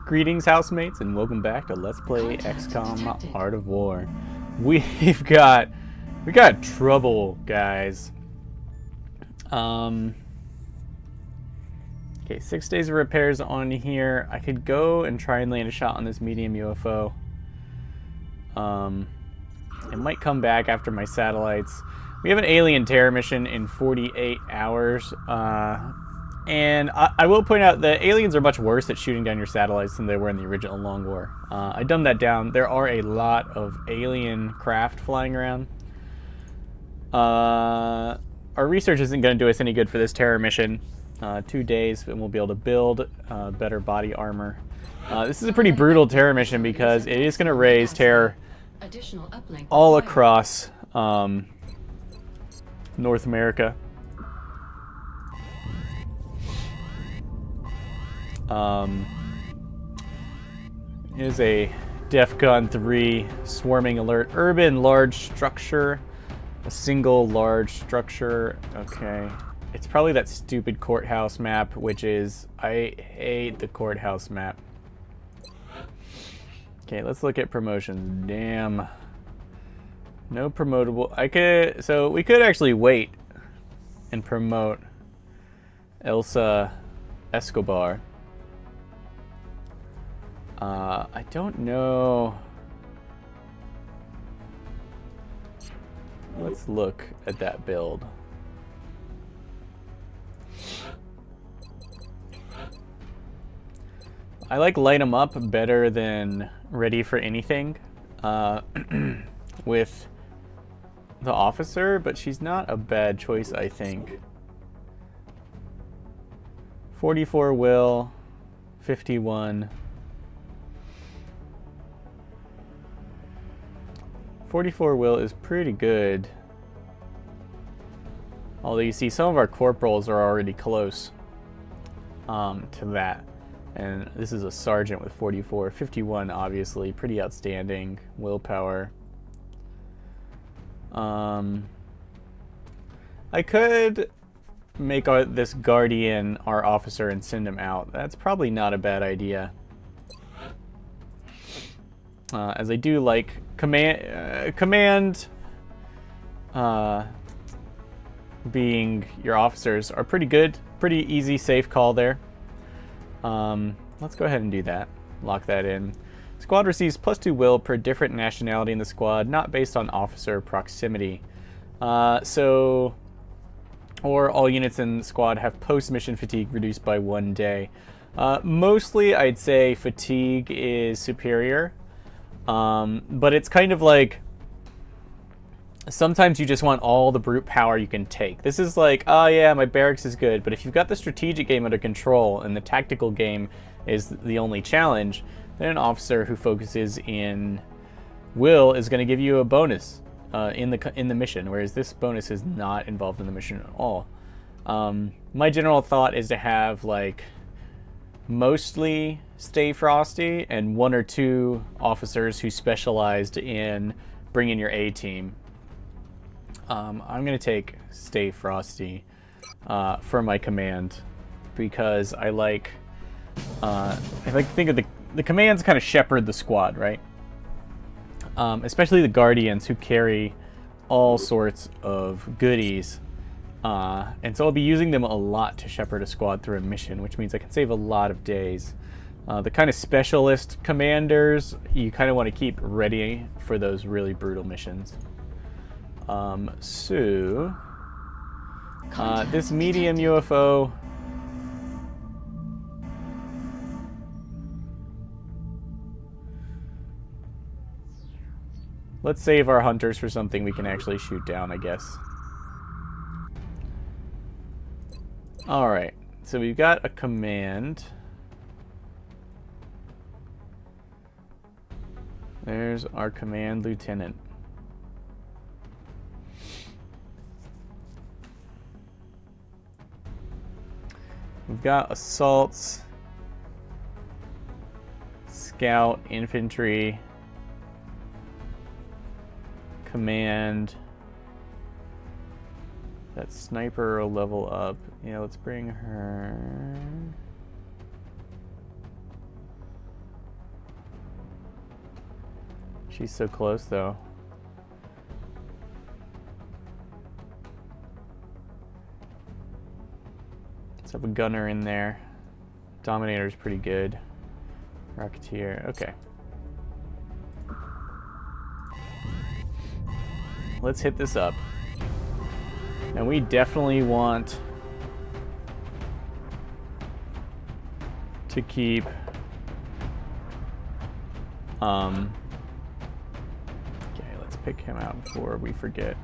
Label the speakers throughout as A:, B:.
A: Greetings, housemates, and welcome back to Let's Play XCOM Art of War. We got trouble, guys. Okay, 6 days of repairs on here. I could go and try and land a shot on this medium UFO. It might come back after my satellites. We have an alien terror mission in 48 hours. And I will point out the aliens are much worse at shooting down your satellites than they were in the original Long War. I dumbed that down. There are a lot of alien craft flying around. Our research isn't going to do us any good for this terror mission. 2 days and we'll be able to build better body armor. This is a pretty brutal terror mission because it is going to raise terror all across North America. Is a DEFCON 3 swarming alert. Urban large structure. A single large structure. Okay. It's probably that stupid courthouse map, which is... I hate the courthouse map. Okay, let's look at promotions. Damn. No promotable... So we could actually wait and promote Elsa Escobar. I don't know. Let's look at that build. I like light 'em up better than ready for anything with the officer, but she's not a bad choice, I think. 44 will, 51. 44 will is pretty good. Although you see some of our corporals are already close to that. And this is a sergeant with 44. 51 obviously pretty outstanding. Willpower. I could make this guardian our officer and send him out. That's probably not a bad idea. As I do like command being your officers are pretty good. Pretty easy, safe call there. Let's go ahead and do that. Lock that in. Squad receives +2 will per different nationality in the squad, not based on officer proximity. Or all units in the squad have post-mission fatigue reduced by 1 day. Mostly, I'd say fatigue is superior. But it's kind of like sometimes you just want all the brute power you can take. This is like, oh yeah, my barracks is good, but if you've got the strategic game under control and the tactical game is the only challenge, then an officer who focuses in will is going to give you a bonus in the mission, whereas this bonus is not involved in the mission at all. My general thought is to have like mostly Stay Frosty and 1 or 2 officers who specialized in bringing your A team. I'm going to take Stay Frosty for my command because I like to think of the commands kind of shepherd the squad, right? Especially the guardians who carry all sorts of goodies. And so I'll be using them a lot to shepherd a squad through a mission, which means I can save a lot of days. The kind of specialist commanders, you kind of want to keep ready for those really brutal missions. This medium UFO... Let's save our hunters for something we can actually shoot down, I guess. Alright, so we've got a command. There's our command lieutenant. We've got assaults, scout, infantry, command. That sniper will level up. Yeah, let's bring her. She's so close, though. Let's have a gunner in there. Dominator's pretty good. Rocketeer, okay. Let's hit this up. And we definitely want to keep okay, let's pick him out before we forget.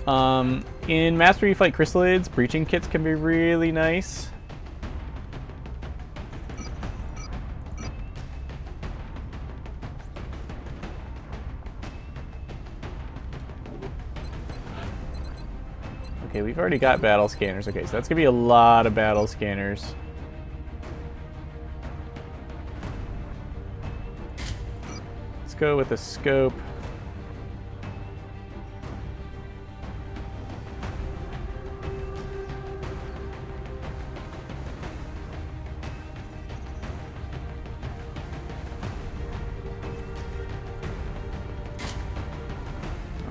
A: In Mastery Fight Chrysalids, breaching kits can be really nice. Okay, we've already got battle scanners. Okay, so that's gonna be a lot of battle scanners. Let's go with a scope.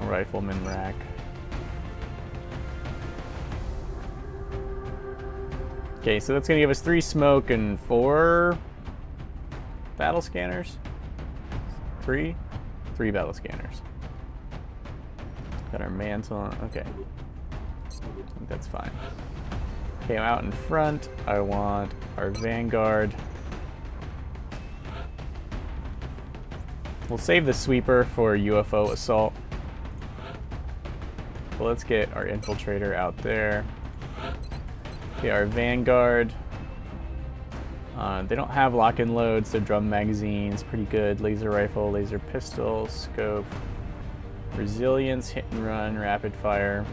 A: A rifleman rack. Okay, so that's gonna give us 3 smoke and 4 battle scanners. 3 battle scanners. Got our mantle on. Okay, I think that's fine. Okay, out in front, I want our vanguard. We'll save the sweeper for UFO assault. But let's get our infiltrator out there. Okay, our vanguard. They don't have lock-in loads, so drum magazines, pretty good. Laser rifle, laser pistol, scope, resilience, hit and run, rapid fire.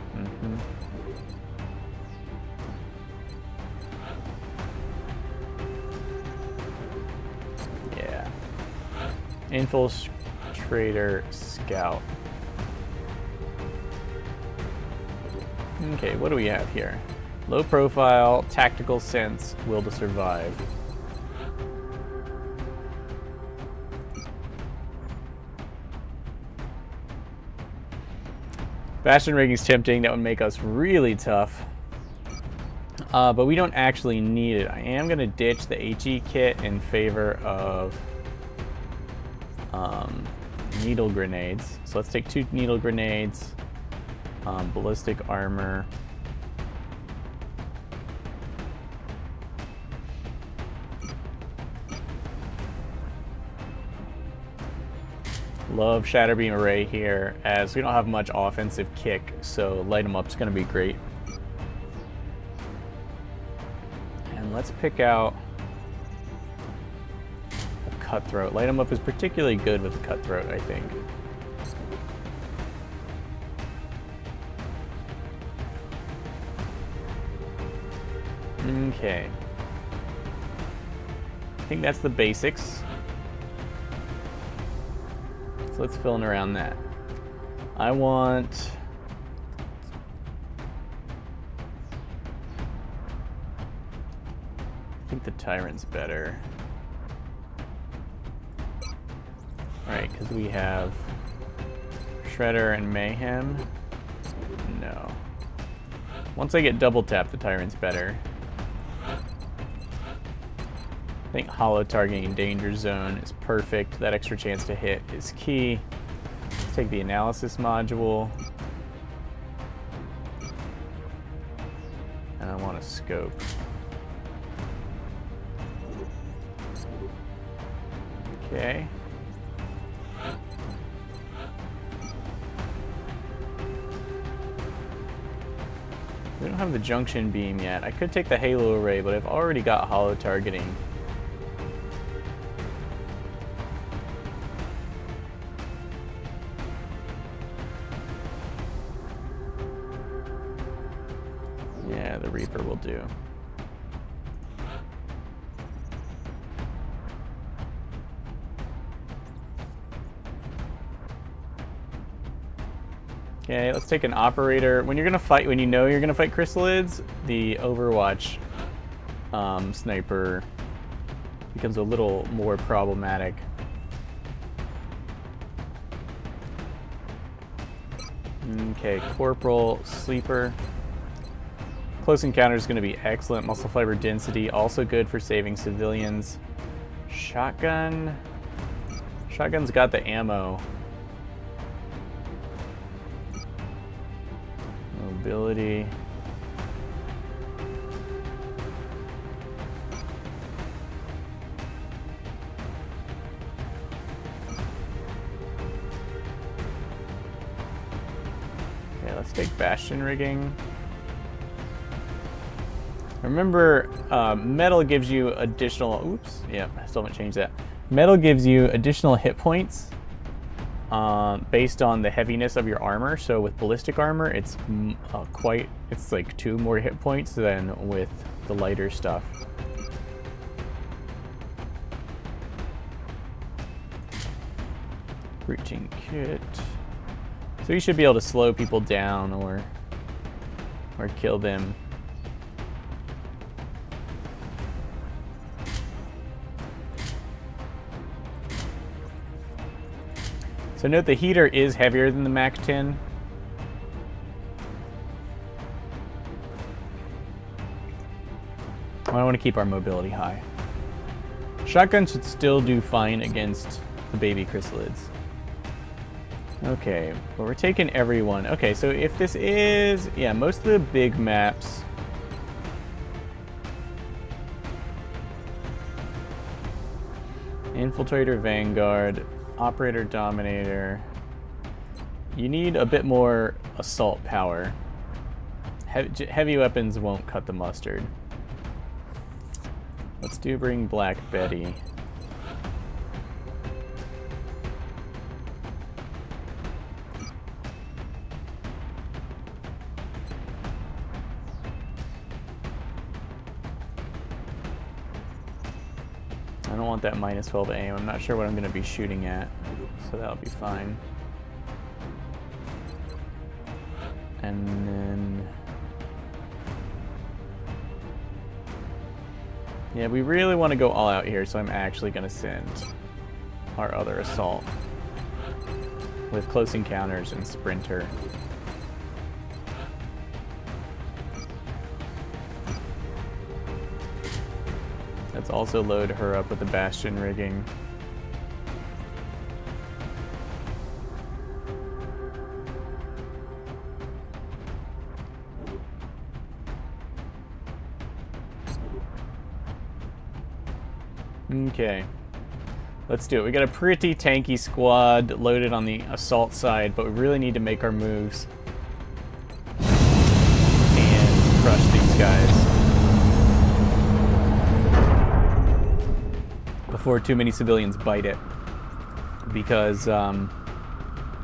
A: Yeah. Infiltrator, scout. Okay, what do we have here? Low profile, tactical sense, will to survive. Bastion rigging is tempting. That would make us really tough. But we don't actually need it. I am going to ditch the HE kit in favor of needle grenades. So let's take 2 needle grenades, ballistic armor. Love Shatter Beam Array here, as we don't have much offensive kick, so light 'em up's going to be great. And let's pick out a Cutthroat. Light 'em up is particularly good with the Cutthroat, I think. Okay. I think that's the basics. So let's fill in around that. I want... I think the Tyrant's better. Alright, because we have Shredder and Mayhem. No. Once I get double tap, the Tyrant's better. I think hollow targeting in danger zone is perfect. That extra chance to hit is key. Let's take the analysis module. And I want a scope. Okay. We don't have the junction beam yet. I could take the halo array, but I've already got hollow targeting. Yeah, the Reaper will do. Okay, let's take an operator. When you're gonna fight, when you know you're gonna fight chrysalids, the Overwatch sniper becomes a little more problematic. Okay, Corporal, Sleeper. Close Encounter is going to be excellent. Muscle Fiber Density, also good for saving civilians. Shotgun. Shotgun's got the ammo. Mobility. Okay, let's take Bastion Rigging. Remember, metal gives you additional... Oops, yeah, I still haven't changed that. Metal gives you additional hit points based on the heaviness of your armor. So with ballistic armor, it's it's like 2 more hit points than with the lighter stuff. Breaching kit. So you should be able to slow people down or kill them. So note the heater is heavier than the MAC-10. I want to keep our mobility high. Shotgun should still do fine against the baby chrysalids. Okay, but we're taking everyone. Okay, so if this is... Yeah, most of the big maps... Infiltrator, Vanguard... Operator, Dominator. You need a bit more assault power. Heavy weapons won't cut the mustard. Let's bring Black Betty. I don't want that -12 aim. I'm not sure what I'm going to be shooting at, so that'll be fine. And then... Yeah, we really want to go all out here, so I'm actually going to send our other assault with Close Encounters and Sprinter. Let's also load her up with the Bastion Rigging. Okay. Let's do it. We got a pretty tanky squad loaded on the assault side, but we really need to make our moves and crush these guys before too many civilians bite it, because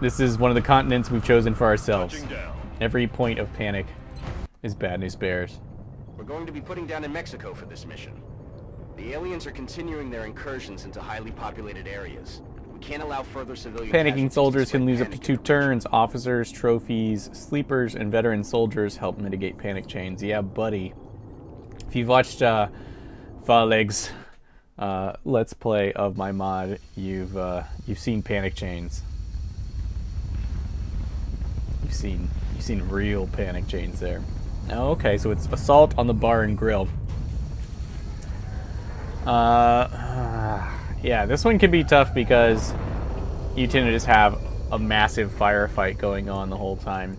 A: this is one of the continents we've chosen for ourselves. Every point of panic is bad news bears.
B: We're going to be putting down in Mexico for this mission. The aliens are continuing their incursions into highly populated areas. We can't allow further civilian
A: Panicking soldiers can lose up to 2 turns. Officers, trophies, sleepers, and veteran soldiers help mitigate panic chains. Yeah, buddy. If you've watched Faleg's Let's Play of my mod, you've seen panic chains. You've seen real panic chains there. Oh, okay, so it's assault on the bar and grill. Yeah, this one can be tough because you tend to just have a massive firefight going on the whole time.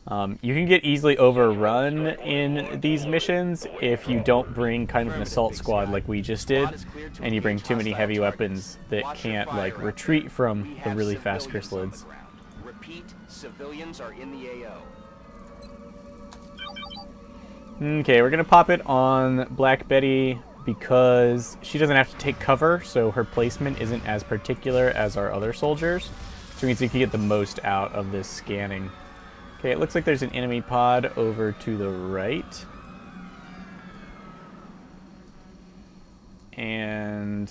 A: You can get easily overrun in these missions if you don't bring kind of an assault squad like we just did, and you bring too many heavy weapons that can't like retreat from the really fast chrysalids.
B: Repeat, civilians are in the AO.
A: Okay, we're gonna pop it on Black Betty because she doesn't have to take cover, so her placement isn't as particular as our other soldiers, which means we can get the most out of this scanning. Okay, it looks like there's an enemy pod over to the right. And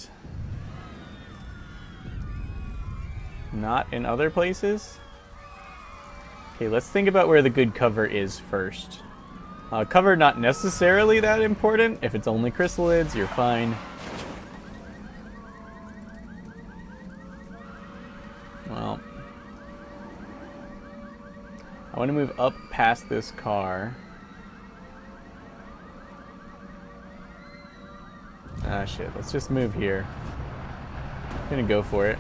A: not in other places. Okay, let's think about where the good cover is first. Cover not necessarily that important. If it's only chrysalids, you're fine. Well, I want to move up past this car. Ah, shit. Let's just move here. I'm gonna go for it.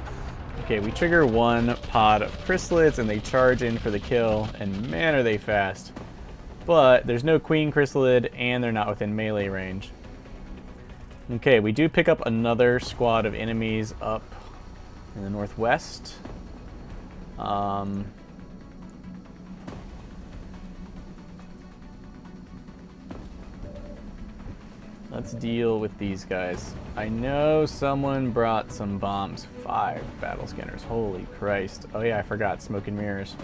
A: Okay, we trigger one pod of chrysalids, and they charge in for the kill, and man, are they fast. But there's no queen chrysalid, and they're not within melee range. Okay, we do pick up another squad of enemies up in the northwest. Let's deal with these guys. I know someone brought some bombs. 5 battle scanners. Holy Christ. Oh yeah, I forgot. Smoke and mirrors.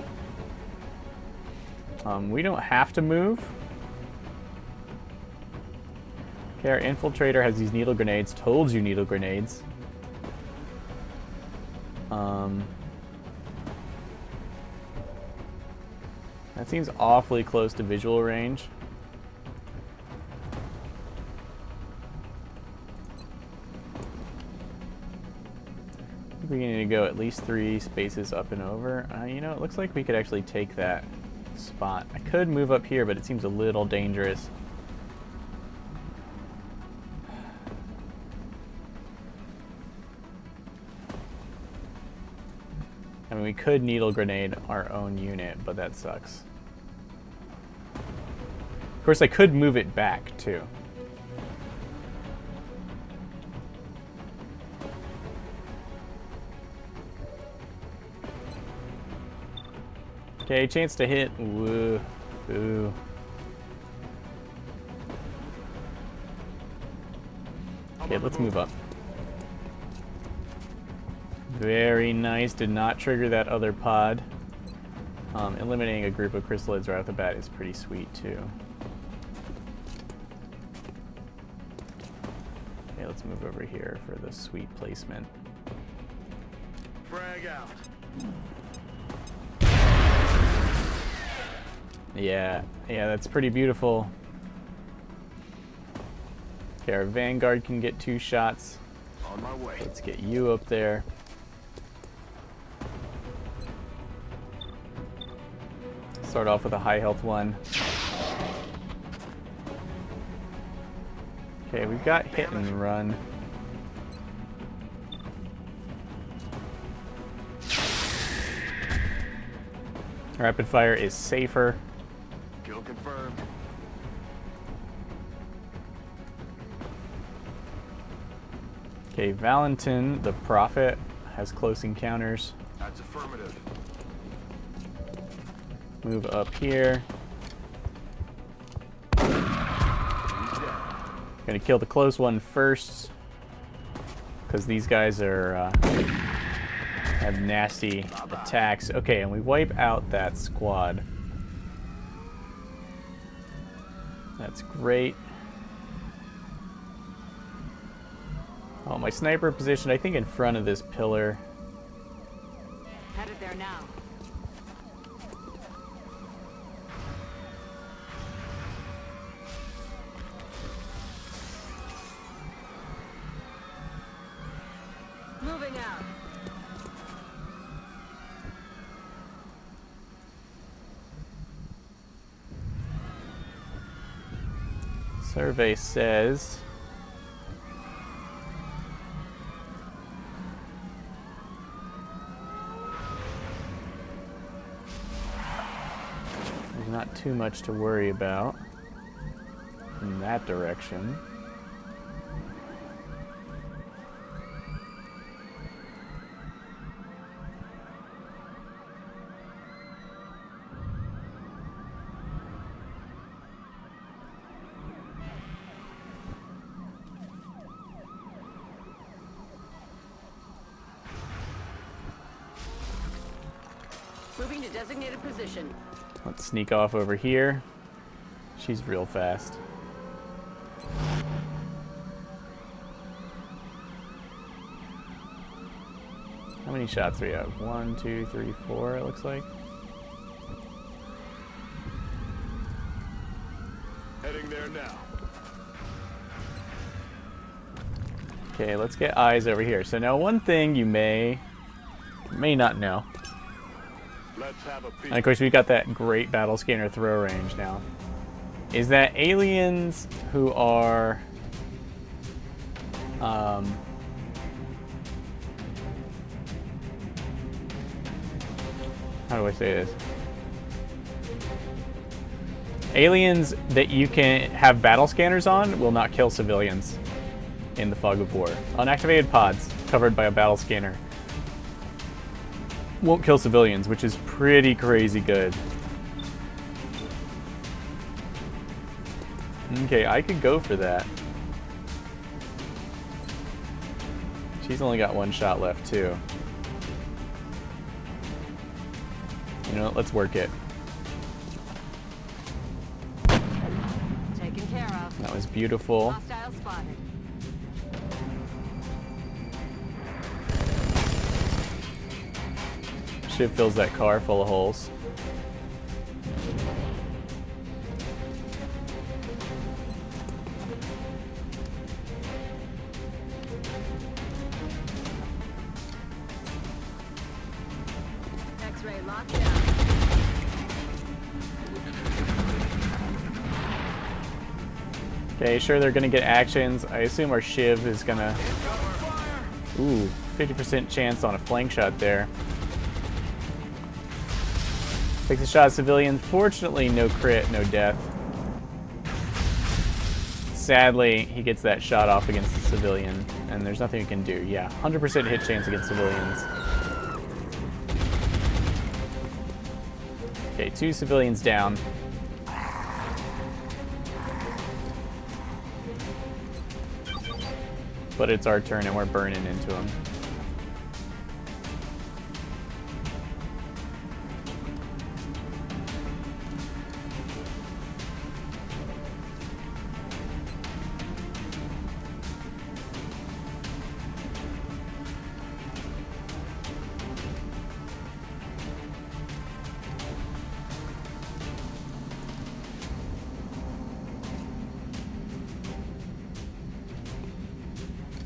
A: We don't have to move. Okay, our infiltrator has these needle grenades. Told you needle grenades. That seems awfully close to visual range. I think we need to go at least 3 spaces up and over. You know, it looks like we could actually take that spot. I could move up here, but it seems a little dangerous. I mean, we could needle grenade our own unit, but that sucks. Of course, I could move it back, too. Okay, chance to hit. Woo. Ooh. Okay, let's move up. Very nice. Did not trigger that other pod. Eliminating a group of chrysalids right off the bat is pretty sweet, too. Okay, let's move over here for the sweet placement.
B: Frag out.
A: Yeah, that's pretty beautiful. Okay, our Vanguard can get 2 shots.
B: On my way.
A: Let's get you up there. Start off with a high health one. Okay, we've got hit and run. Rapid fire is safer.
B: Kill confirmed.
A: Okay, Valentin, the Prophet, has close encounters.
B: That's affirmative.
A: Move up here. Gonna kill the close one first, because these guys are have nasty attacks. Okay, and we wipe out that squad. That's great. Oh, my sniper position, I think, in front of this pillar.
C: Headed there now. Moving out.
A: Survey says there's not too much to worry about in that direction.
C: Moving to designated position.
A: Let's sneak off over here. She's real fast. How many shots do we have? 1, 2, 3, 4, it looks like.
B: Heading there now.
A: Okay, let's get eyes over here. So now one thing you may not know
D: Let's have a peek.
A: And of course, we've got that great battle scanner throw range now. Is that aliens who are... how do I say this? Aliens that you can have battle scanners on will not kill civilians in the fog of war. Unactivated pods covered by a battle scanner won't kill civilians, which is pretty crazy good. Okay, I could go for that. She's only got one shot left, too. You know what? Let's work it.
C: Taken care of.
A: That was beautiful.
C: Hostile spotted.
A: Shiv fills that car full of holes.
C: X-ray locked down.
A: Okay, sure they're gonna get actions. I assume our Shiv is gonna... Ooh, 50% chance on a flank shot there. Takes a shot at civilian. Fortunately, no crit, no death. Sadly, he gets that shot off against the civilian, and there's nothing we can do. Yeah, 100% hit chance against civilians. Okay, 2 civilians down. But it's our turn and we're burning into them.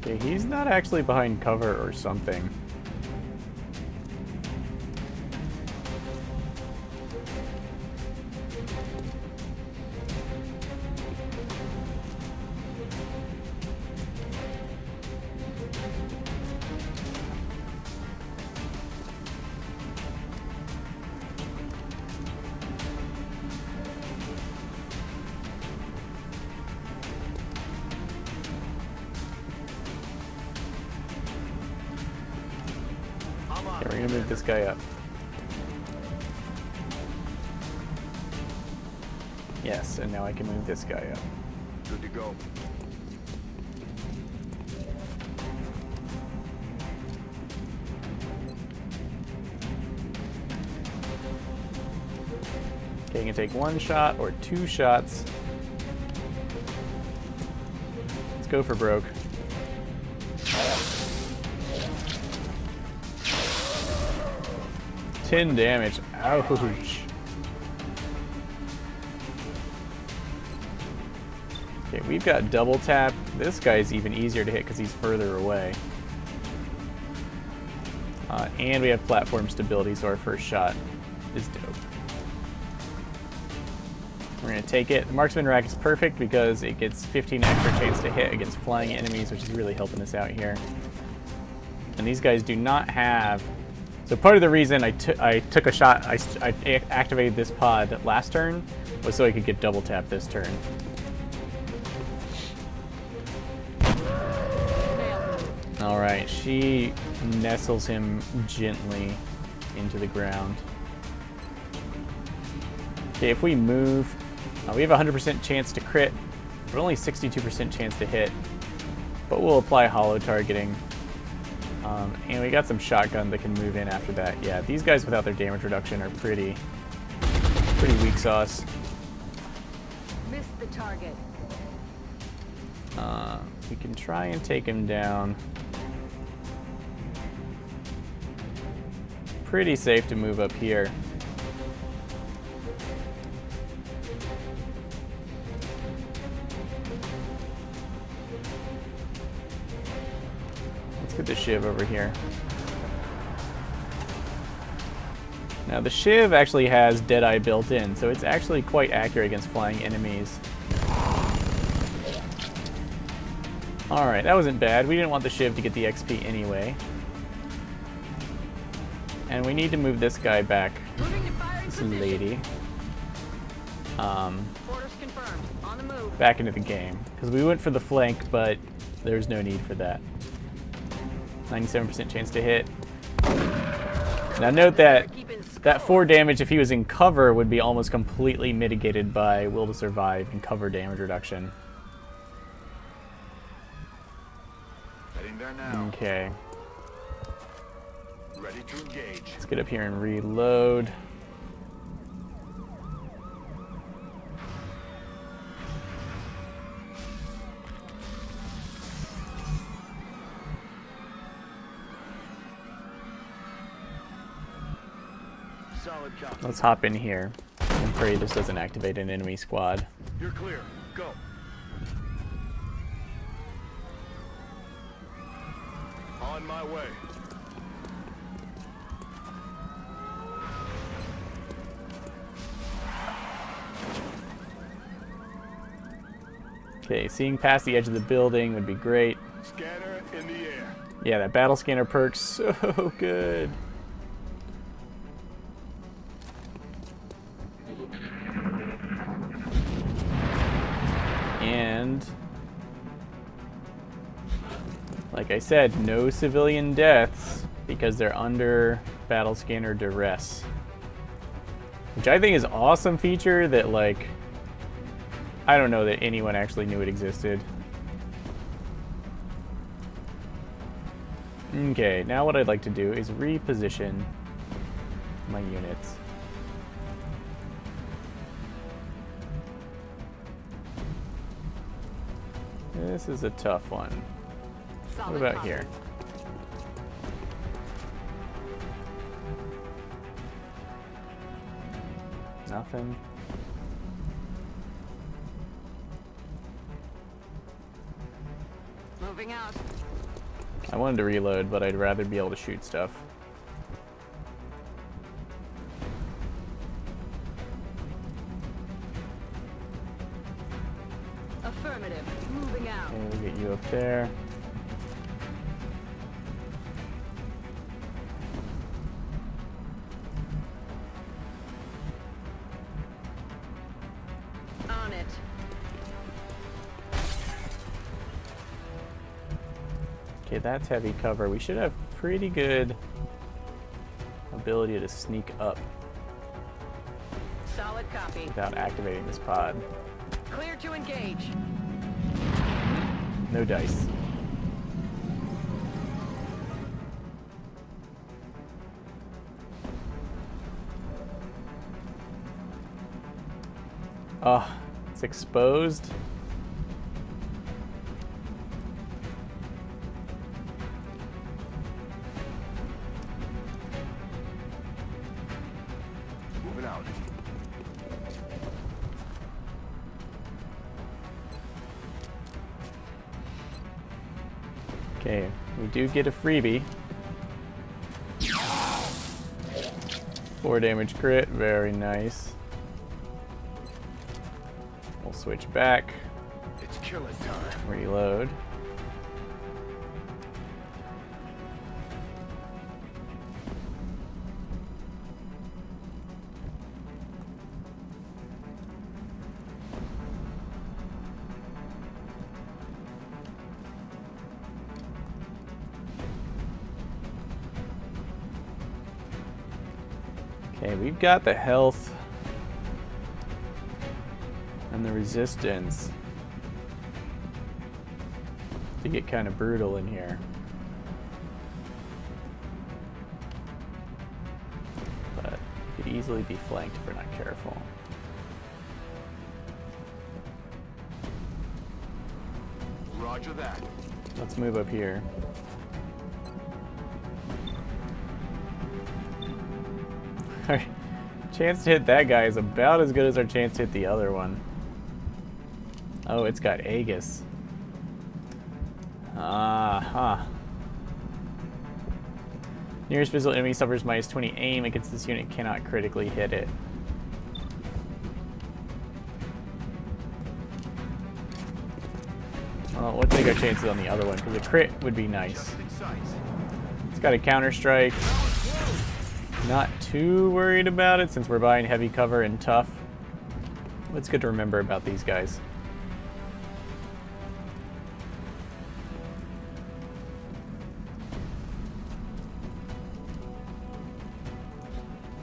A: Okay, he's not actually behind cover or something. Okay, we're gonna move this guy up. Yes, and now I can move this guy up.
D: Good to go.
A: Okay, you can take 1 shot or 2 shots. Let's go for broke. $10 damage. Ouch. Okay, we've got double tap. This guy's even easier to hit because he's further away. And we have platform stability, so our first shot is dope. We're going to take it. The marksman rack is perfect because it gets 15 extra chance to hit against flying enemies, which is really helping us out here. And these guys do not have... So part of the reason I took a shot, I activated this pod last turn, was so I could get double tap this turn. Alright, she nestles him gently into the ground. Okay, if we move, we have a 100% chance to crit, but only 62% chance to hit. But we'll apply hollow targeting. And we got some shotgun that can move in after that. Yeah, these guys without their damage reduction are pretty weak sauce.
C: Missed the target.
A: We can try and take him down. Pretty safe to move up here. Let's get the Shiv over here. Now the Shiv actually has Deadeye built in, so it's actually quite accurate against flying enemies. Alright, that wasn't bad. We didn't want the Shiv to get the XP anyway. And we need to move this guy back.
C: Moving to firing
A: This
C: position.
A: lady.
C: Orders confirmed. On the move.
A: Back into the game. Because we went for the flank, but there's no need for that. 97% chance to hit. Now note that
C: Keeping score.
A: that 4 damage if he was in cover would be almost completely mitigated by Will to Survive and cover damage reduction.
D: Heading there now.
A: Okay,
D: Ready to engage.
A: let's get up here and reload.
D: Solid copy.
A: Let's hop in here and pray this doesn't activate an enemy squad.
D: You're clear. Go. On my way.
A: Okay, seeing past the edge of the building would be great.
D: Scanner in the air.
A: Yeah, that battle scanner perk's so good. And like I said, no civilian deaths because they're under battle scanner duress. Which I think is an awesome feature that, like, I don't know that anyone actually knew it existed. Okay, now what I'd like to do is reposition my units. This is a tough one. What
C: Solid
A: about
C: copy.
A: here? Nothing.
C: Moving out.
A: I wanted to reload, but I'd rather be able to shoot stuff.
C: Affirmative. Moving out.
A: Okay, we'll get you up there.
C: On it.
A: Okay, that's heavy cover. We should have pretty good ability to sneak up
C: Solid copy.
A: without activating this pod.
C: Clear to engage.
A: No dice. Oh, it's exposed.
D: Moving out.
A: Okay, we do get a freebie. 4 damage crit, very nice. We'll switch back,
D: It's killing time.
A: reload. Okay, we've got the health and the resistance to get kind of brutal in here. But we could easily be flanked if we're not careful.
D: Roger that.
A: Let's move up here. Our chance to hit that guy is about as good as our chance to hit the other one. Oh, it's got Aegis. Nearest visible enemy suffers minus 20 aim against this unit, cannot critically hit it. Well, let's take our chances on the other one, because a crit would be nice. It's got a counter strike. Not too worried about it since we're buying heavy cover and tough. What's good to remember about these guys?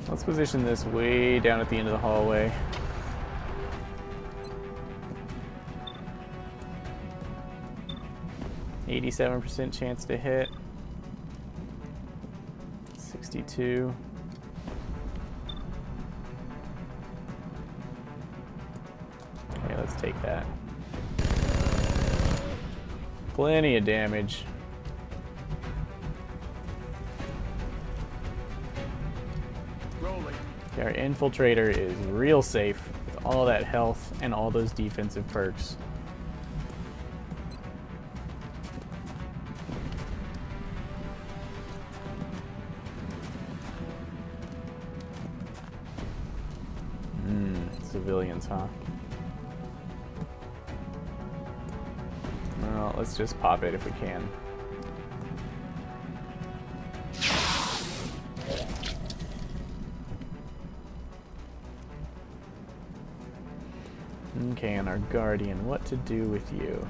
A: Let's position this way down at the end of the hallway. %87 chance to hit. 62. Okay, let's take that. Plenty of damage. Okay, our infiltrator is real safe with all that health and all those defensive perks. Civilians, huh? Well, let's just pop it if we can. Okay, and our Guardian, what to do with you?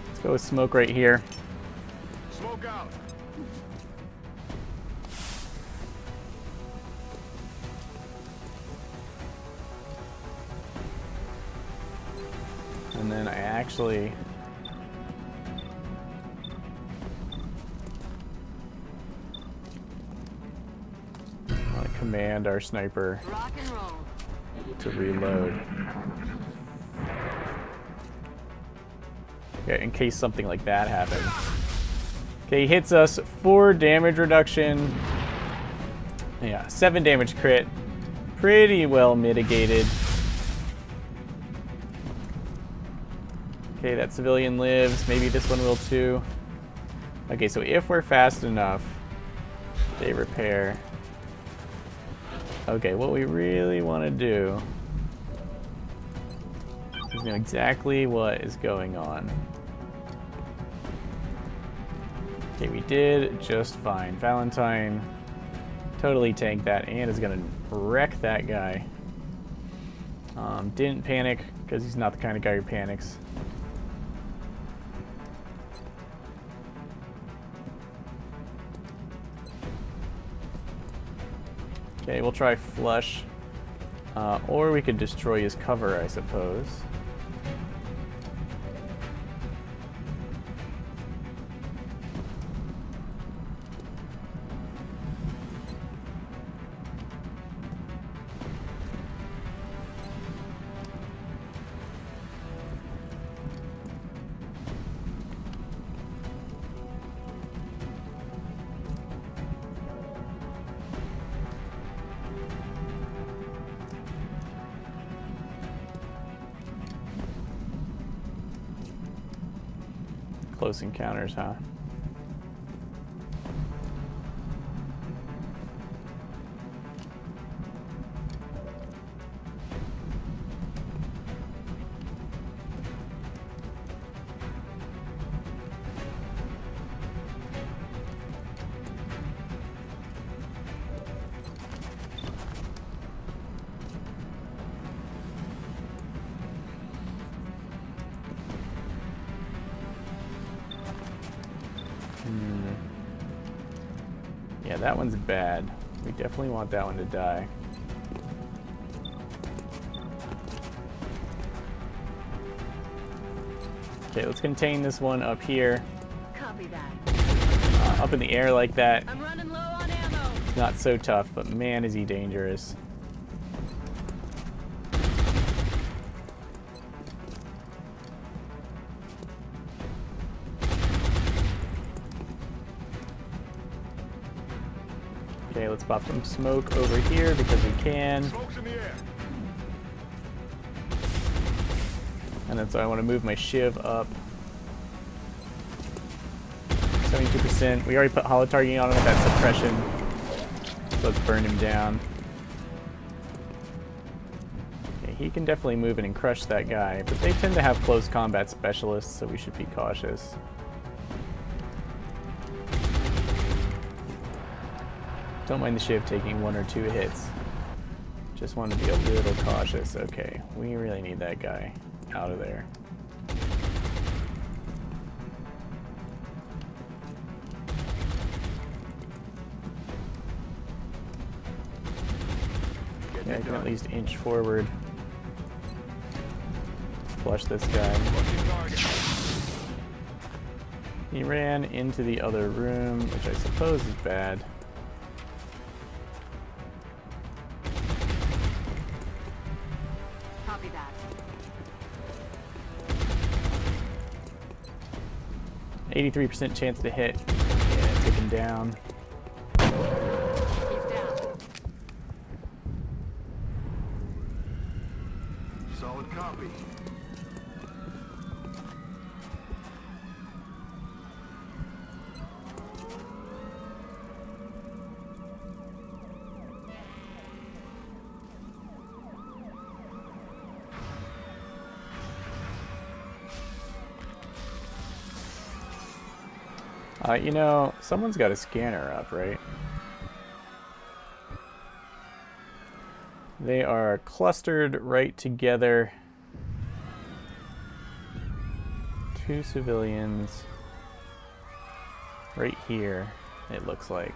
A: Let's go with smoke right here.
D: Smoke out.
A: And then I actually want to command our sniper
C: Rock and roll.
A: to reload. Okay, in case something like that happens. Okay, he hits us, 4 damage reduction. Yeah, 7 damage crit. Pretty well mitigated. Okay, that civilian lives. Maybe this one will too. Okay, so if we're fast enough, they repair. Okay, what we really want to do is know exactly what is going on. Okay, we did just fine. Valentine totally tanked that and is going to wreck that guy. Didn't panic because he's not the kind of guy who panics. Okay, we'll try flush. Or we could destroy his cover, I suppose. Close encounters, huh? Yeah, that one's bad. We definitely want that one to die. Okay, let's contain this one up here.
C: Copy that.
A: Up in the air like that.
C: I'm running low on ammo.
A: Not so tough, but man is he dangerous. let's pop some smoke over here because we can.
D: Smoke's in the air.
A: And then so I want to move my shiv up. 72%. We already put holo targeting on him with that suppression. So let's burn him down. Okay, he can definitely move in and crush that guy, but they tend to have close combat specialists, so we should be cautious. Don't mind the shiv taking 1 or 2 hits. Just want to be a little cautious. Okay, we really need that guy out of there. Yeah, I can at least inch forward. Flush this guy. He ran into the other room, which I suppose is bad.
C: Copy that.
A: 83% chance to hit. Yeah, take him down.
C: He's down.
D: Solid copy.
A: You know, someone's got a scanner up, right? They are clustered right together. 2 civilians right here, it looks like.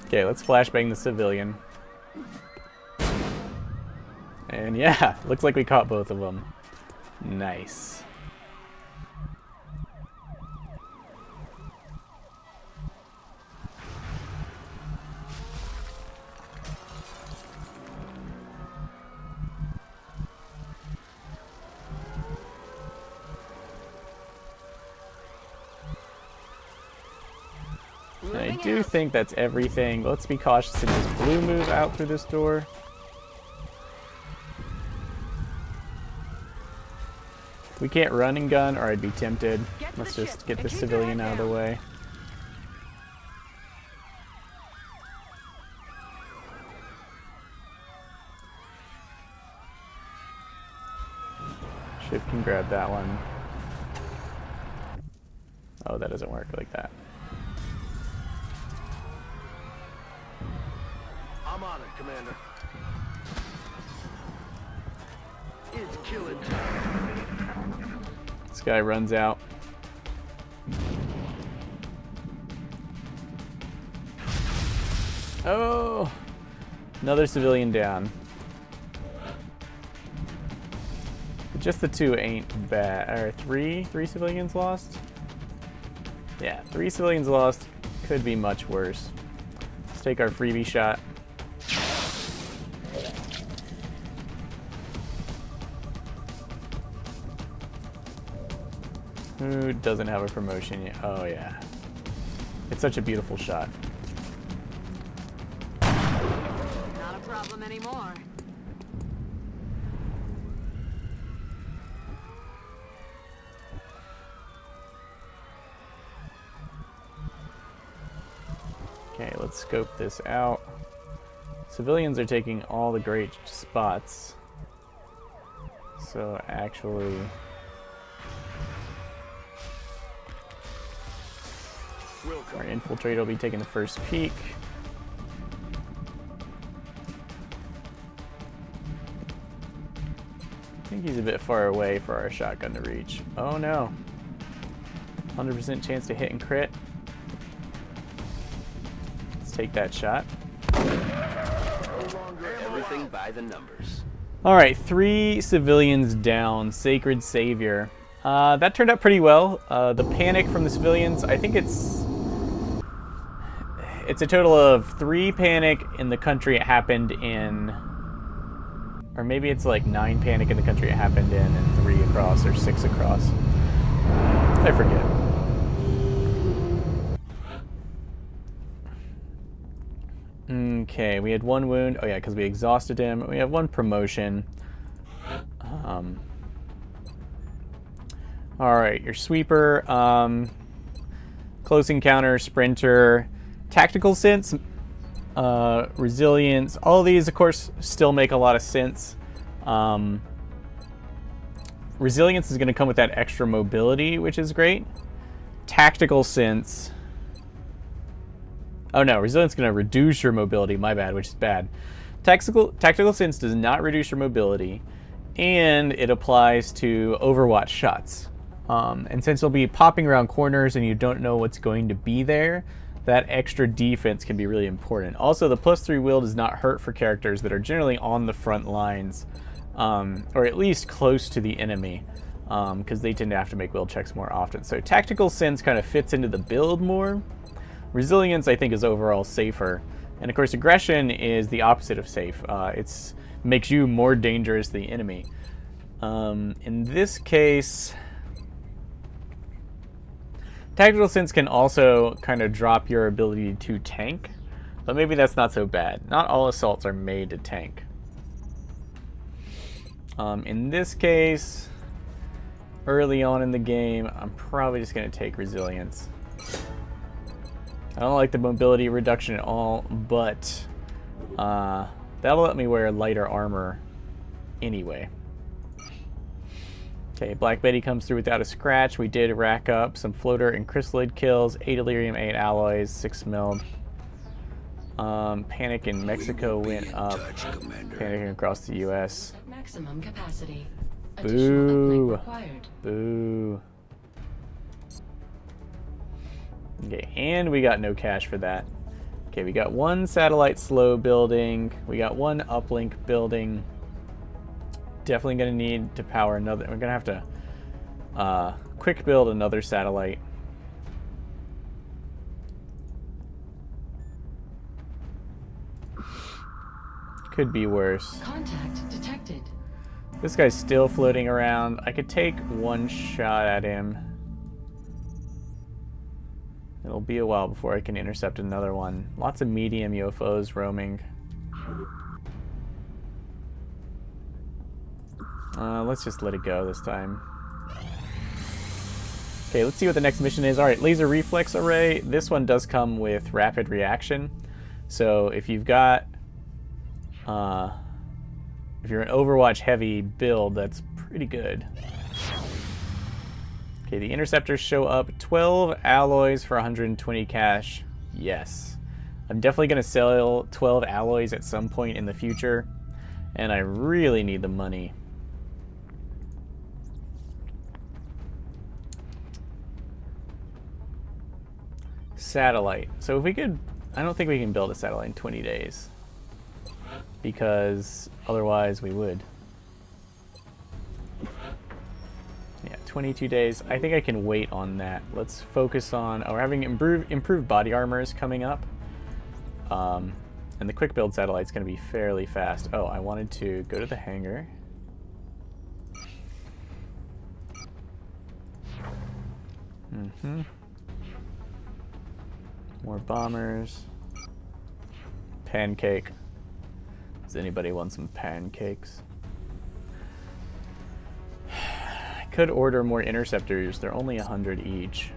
A: Okay, let's flashbang the civilian. And yeah, looks like we caught both of them. Nice. I do think that's everything. Let's be cautious and just blue move out through this door. We can't run and gun, or I'd be tempted. Let's just get this civilian out of the way. Shiv can grab that one. Oh, that doesn't work like that.
D: I'm on it, Commander. It's killing time.
A: This guy runs out. Oh! Another civilian down. But just the 2 ain't bad. Or 3 civilians lost? Yeah, 3 civilians lost. Could be much worse. Let's take our freebie shot. Who doesn't have a promotion yet? Oh yeah. It's such a beautiful shot.
C: Not a problem anymore.
A: Okay, let's scope this out. Civilians are taking all the great spots. So actually... our infiltrator will be taking the first peek. I think he's a bit far away for our shotgun to reach. Oh no. 100% chance to hit and crit. Let's take that shot.
B: Everything by the numbers.
A: Alright, 3 civilians down. Sacred Savior. That turned out pretty well. The panic from the civilians, I think it's it's a total of 3 panic in the country it happened in, or maybe it's like 9 panic in the country it happened in, and 3 across, or 6 across. I forget. Okay, we had 1 wound. Oh yeah, because we exhausted him. We have 1 promotion. All right, your sweeper, close encounter, sprinter, tactical sense, resilience. All of these, of course, still make a lot of sense. Resilience is going to come with that extra mobility, which is great. Tactical sense. Oh no, resilience is going to reduce your mobility. My bad, which is bad. Tactical sense does not reduce your mobility, and it applies to Overwatch shots. And since you'll be popping around corners and you don't know what's going to be there, that extra defense can be really important. Also, the +3 will does not hurt for characters that are generally on the front lines, or at least close to the enemy, because they tend to have to make will checks more often. So tactical sense kind of fits into the build more. Resilience, I think, is overall safer. And of course, aggression is the opposite of safe. It makes you more dangerous to the enemy. In this case, tactical sense can also kind of drop your ability to tank, but maybe that's not so bad. Not all assaults are made to tank. In this case, early on in the game, I'm probably just going to take resilience. I don't like the mobility reduction at all, but that'll let me wear lighter armor anyway. Okay, Black Betty comes through without a scratch. We did rack up some floater and chrysalid kills, 8 Delirium, 8 alloys, 6 milled. Panic in Mexico went up. Panicking across the U.S.
C: Maximum capacity.
A: Boo. Boo. Okay, and we got no cash for that. Okay, we got 1 satellite slow building. We got 1 uplink building. Definitely going to need to power another. We're going to have to quick build another satellite. Could be worse.
C: Contact detected.
A: This guy's still floating around. I could take 1 shot at him. It'll be a while before I can intercept another one. Lots of medium UFOs roaming. Let's just let it go this time. Okay, let's see what the next mission is. Alright, laser reflex array. This one does come with rapid reaction. So if you've got if you're an Overwatch heavy build, that's pretty good. Okay, the interceptors show up. 12 alloys for 120 cash. Yes. I'm definitely going to sell 12 alloys at some point in the future, and I really need the money. Satellite. So if we could, I don't think we can build a satellite in 20 days, because otherwise we would. Yeah, 22 days. I think I can wait on that. Let's focus on, we're having improved body armors coming up. And the quick build satellite's going to be fairly fast. Oh, I wanted to go to the hangar. More bombers. Pancake. Does anybody want some pancakes? I could order more interceptors. They're only 100 each.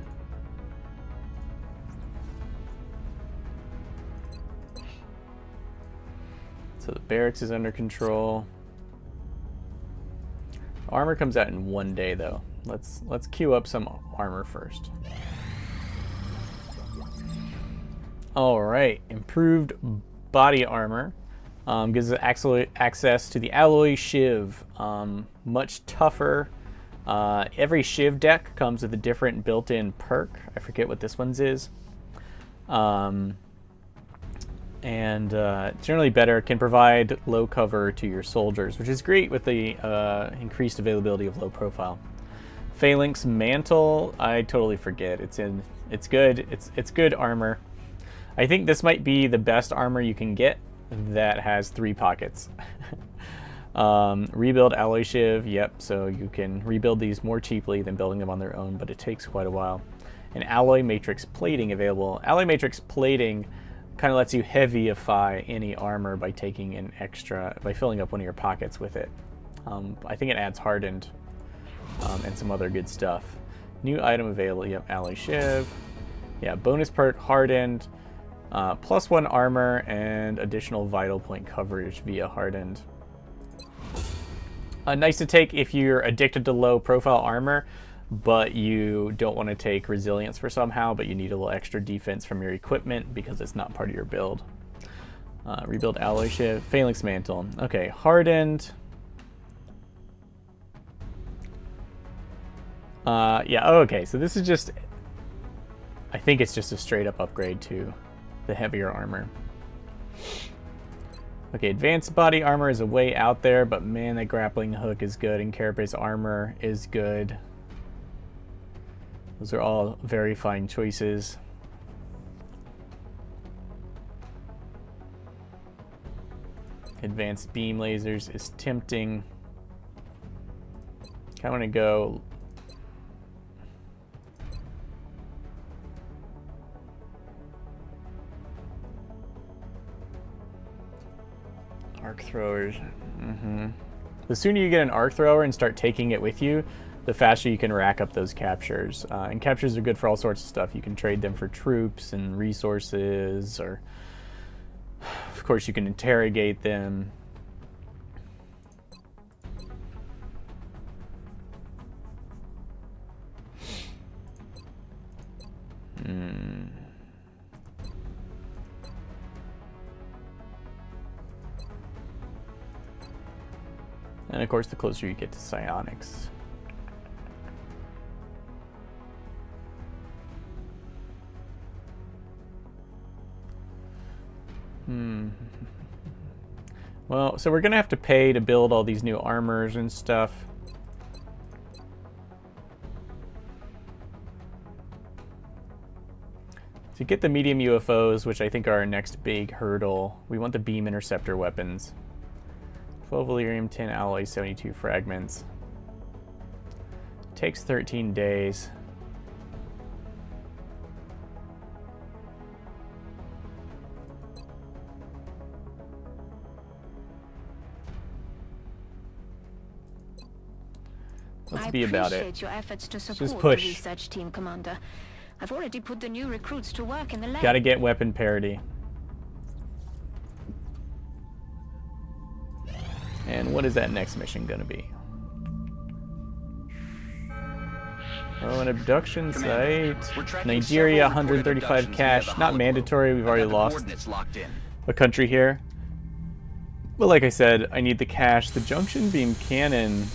A: So the barracks is under control. Armor comes out in 1 day though. Let's queue up some armor first. Alright, improved body armor. Gives us access to the alloy shiv. Much tougher. Every shiv deck comes with a different built-in perk. I forget what this one's is. And generally better, can provide low cover to your soldiers, which is great with the increased availability of low profile. Phalanx mantle, I totally forget. It's good. It's good armor. I think this might be the best armor you can get that has 3 pockets. Rebuild alloy shiv, yep, so you can rebuild these more cheaply than building them on their own, but it takes quite a while. And alloy matrix plating available. Alloy matrix plating kind of lets you heavyify any armor by taking an extra, by filling up one of your pockets with it. I think it adds hardened and some other good stuff. New item available, yep, alloy shiv. Yeah, bonus perk hardened, +1 armor, and additional vital point coverage via hardened. Nice to take if you're addicted to low profile armor, but you don't want to take resilience for somehow, but you need a little extra defense from your equipment because it's not part of your build. Rebuild alloy shiv, phalanx mantle. Okay, hardened. Yeah, oh, okay, so this is just, I think it's just a straight up upgrade to the heavier armor. Okay, advanced body armor is a way out there, but man, that grappling hook is good, and carapace armor is good. Those are all very fine choices. Advanced beam lasers is tempting. I want to go arc throwers. The sooner you get an arc thrower and start taking it with you, the faster you can rack up those captures. And captures are good for all sorts of stuff. You can trade them for troops and resources, or of course you can interrogate them. And of course, the closer you get to psionics. Well, so we're gonna have to pay to build all these new armors and stuff. To get the medium UFOs, which I think are our next big hurdle, we want the beam interceptor weapons. 12 Valyrium, 10 alloy, 72 fragments. Takes 13 days. Let's be about it.
E: I appreciate your efforts to support
A: Just push.
E: the research team, Commander. I've already put the new recruits to work in the lab.
A: Gotta get weapon parity. And what is that next mission gonna be? Oh, an abduction site. Nigeria, 135 cash. Not mandatory, we've already lost a country here. But like I said, I need the cash. The junction beam cannon.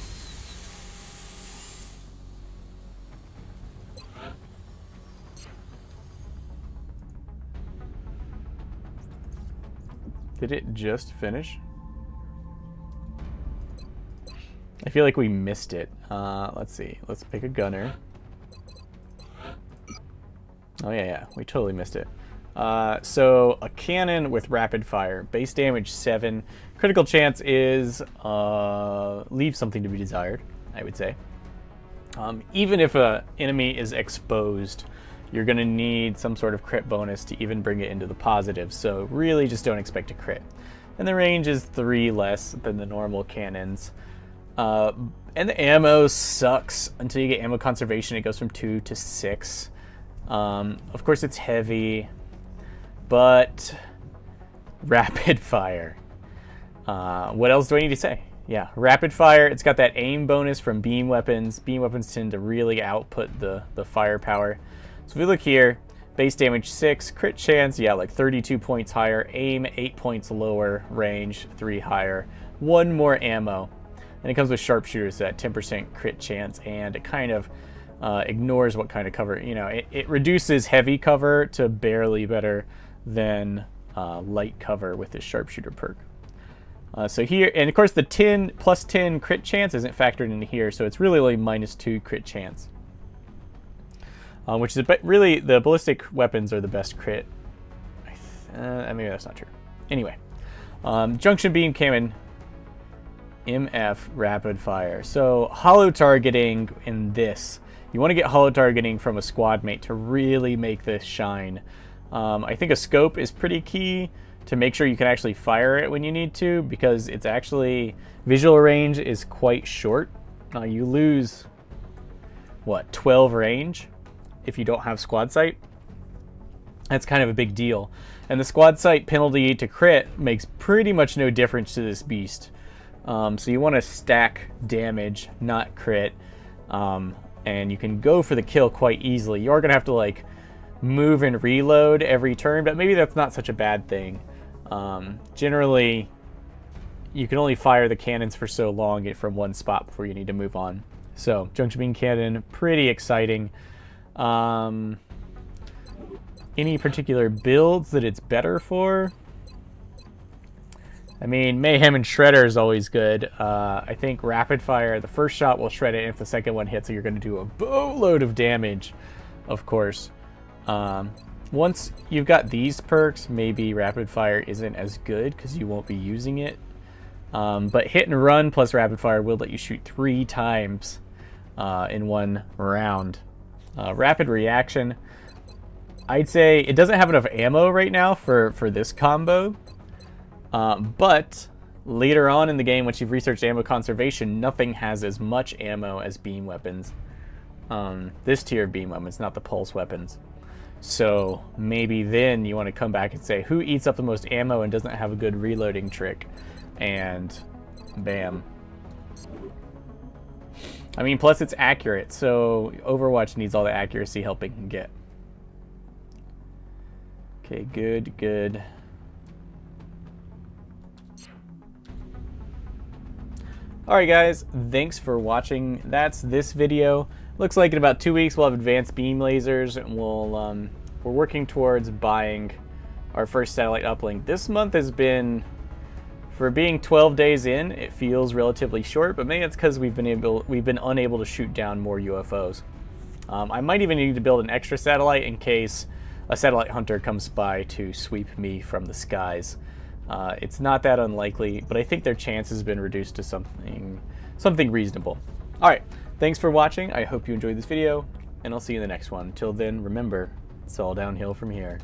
A: Did it just finish? I feel like we missed it. Let's see. Let's pick a gunner. Oh yeah, we totally missed it. So a cannon with rapid fire. Base damage 7. Critical chance is leave something to be desired, I would say. Even if an enemy is exposed, you're going to need some sort of crit bonus to even bring it into the positive. So really just don't expect a crit. And the range is 3 less than the normal cannons. And the ammo sucks until you get ammo conservation. It goes from 2 to 6. Of course it's heavy, but rapid fire. What else do I need to say? Yeah, rapid fire. It's got that aim bonus from beam weapons. Beam weapons tend to really output the firepower. So if we look here, base damage 6, crit chance, yeah, like 32 points higher, aim 8 points lower, range 3 higher, 1 more ammo. And it comes with sharpshooters, so that 10% crit chance, and it kind of ignores what kind of cover. You know, it reduces heavy cover to barely better than light cover with this sharpshooter perk. So here, and of course the 10 plus 10 crit chance isn't factored into here, so it's really like -2 crit chance. Which is really, the ballistic weapons are the best crit, I Maybe that's not true. Anyway, junction beam cannon, MF rapid fire. So hollow targeting in this, you want to get hollow targeting from a squad mate to really make this shine. I think a scope is pretty key to make sure you can actually fire it when you need to, because it's actually, visual range is quite short. You lose, what, 12 range if you don't have squad sight. That's kind of a big deal. And the squad sight penalty to crit makes pretty much no difference to this beast. So you want to stack damage, not crit. And you can go for the kill quite easily. You are going to have to like move and reload every turn, but maybe that's not such a bad thing. Generally, you can only fire the cannons for so long from one spot before you need to move on. So, junction beam cannon, pretty exciting. Any particular builds that it's better for? I mean, Mayhem and Shredder is always good. I think Rapid Fire, the first shot will shred it, and if the second one hits, you're going to do a boatload of damage, of course. Once you've got these perks, maybe Rapid Fire isn't as good because you won't be using it. But Hit and Run plus Rapid Fire will let you shoot 3 times in one round. Rapid Reaction, I'd say it doesn't have enough ammo right now for this combo. But later on in the game, once you've researched ammo conservation, nothing has as much ammo as beam weapons. This tier of beam weapons, not the pulse weapons. So maybe then you want to come back and say, who eats up the most ammo and doesn't have a good reloading trick? And bam. I mean, plus it's accurate, so Overwatch needs all the accuracy help it can get. Okay, good, good. Alright guys, thanks for watching. That's this video. Looks like in about 2 weeks we'll have advanced beam lasers, and we're working towards buying our first satellite uplink. This month has been, for being 12 days in, it feels relatively short, but maybe it's because we've been unable to shoot down more UFOs. I might even need to build an extra satellite in case a satellite hunter comes by to sweep me from the skies. It's not that unlikely, but I think their chance has been reduced to something reasonable. Alright, thanks for watching. I hope you enjoyed this video, and I'll see you in the next one. Till then, remember, it's all downhill from here.